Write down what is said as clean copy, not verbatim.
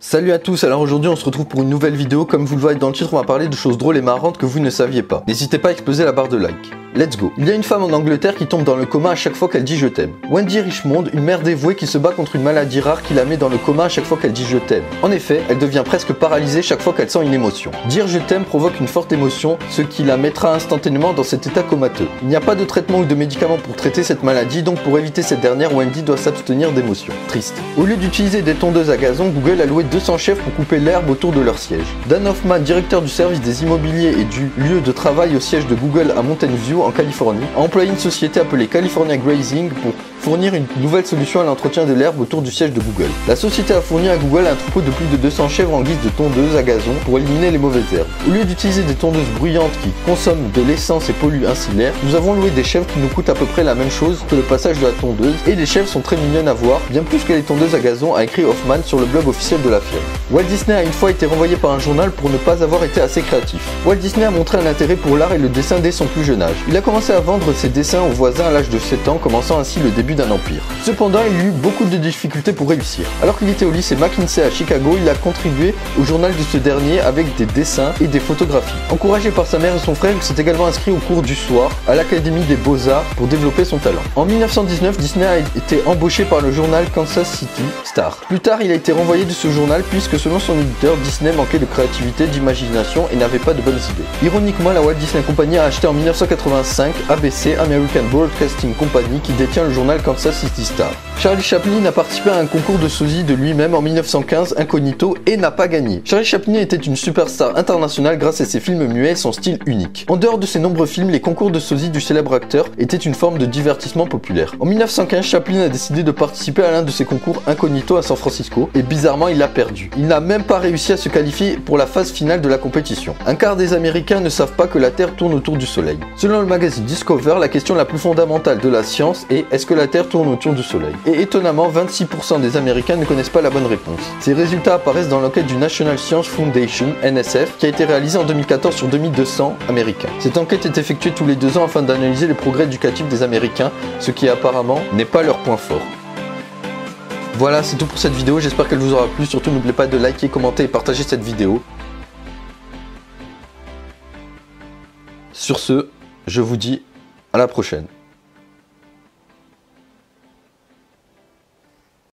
Salut à tous, alors aujourd'hui on se retrouve pour une nouvelle vidéo. Comme vous le voyez dans le titre, on va parler de choses drôles et marrantes que vous ne saviez pas. N'hésitez pas à exploser la barre de like. Let's go. Il y a une femme en Angleterre qui tombe dans le coma à chaque fois qu'elle dit je t'aime. Wendy Richmond, une mère dévouée qui se bat contre une maladie rare qui la met dans le coma à chaque fois qu'elle dit je t'aime. En effet, elle devient presque paralysée chaque fois qu'elle sent une émotion. Dire je t'aime provoque une forte émotion, ce qui la mettra instantanément dans cet état comateux. Il n'y a pas de traitement ou de médicament pour traiter cette maladie, donc pour éviter cette dernière, Wendy doit s'abstenir d'émotions. Triste. Au lieu d'utiliser des tondeuses à gazon, Google a loué 200 chefs pour couper l'herbe autour de leur siège. Dan Hoffman, directeur du service des immobiliers et du lieu de travail au siège de Google à Mountain View en Californie, a employé une société appelée California Grazing pour fournir une nouvelle solution à l'entretien de l'herbe autour du siège de Google. La société a fourni à Google un troupeau de plus de 200 chèvres en guise de tondeuses à gazon pour éliminer les mauvaises herbes. Au lieu d'utiliser des tondeuses bruyantes qui consomment de l'essence et polluent ainsi l'air, nous avons loué des chèvres qui nous coûtent à peu près la même chose que le passage de la tondeuse, et les chèvres sont très mignonnes à voir, bien plus que les tondeuses à gazon, a écrit Hoffman sur le blog officiel de la firme. Walt Disney a une fois été renvoyé par un journal pour ne pas avoir été assez créatif. Walt Disney a montré un intérêt pour l'art et le dessin dès son plus jeune âge. Il a commencé à vendre ses dessins aux voisins à l'âge de 7 ans, commençant ainsi le début d'un empire. Cependant, il eut beaucoup de difficultés pour réussir. Alors qu'il était au lycée McKinsey à Chicago, il a contribué au journal de ce dernier avec des dessins et des photographies. Encouragé par sa mère et son frère, il s'est également inscrit au cours du soir à l'Académie des Beaux-Arts pour développer son talent. En 1919, Disney a été embauché par le journal Kansas City Star. Plus tard, il a été renvoyé de ce journal puisque selon son éditeur, Disney manquait de créativité, d'imagination et n'avait pas de bonnes idées. Ironiquement, la Walt Disney Company a acheté en 1985 ABC, American Broadcasting Company, qui détient le journal Kansas City Star. Charlie Chaplin a participé à un concours de sosie de lui-même en 1915 incognito et n'a pas gagné. Charlie Chaplin était une superstar internationale grâce à ses films muets et son style unique. En dehors de ses nombreux films, les concours de sosie du célèbre acteur étaient une forme de divertissement populaire. En 1915, Chaplin a décidé de participer à l'un de ses concours incognito à San Francisco et bizarrement il a perdu. Il n'a même pas réussi à se qualifier pour la phase finale de la compétition. Un quart des Américains ne savent pas que la Terre tourne autour du Soleil. Selon le magazine Discover, la question la plus fondamentale de la science est: est-ce que la Terre tourne autour du Soleil? Et étonnamment, 26% des Américains ne connaissent pas la bonne réponse. Ces résultats apparaissent dans l'enquête du National Science Foundation, NSF, qui a été réalisée en 2014 sur 2200 Américains. Cette enquête est effectuée tous les 2 ans afin d'analyser les progrès éducatifs des Américains, ce qui apparemment n'est pas leur point fort. Voilà, c'est tout pour cette vidéo, j'espère qu'elle vous aura plu. Surtout n'oubliez pas de liker, commenter et partager cette vidéo. Sur ce, je vous dis à la prochaine.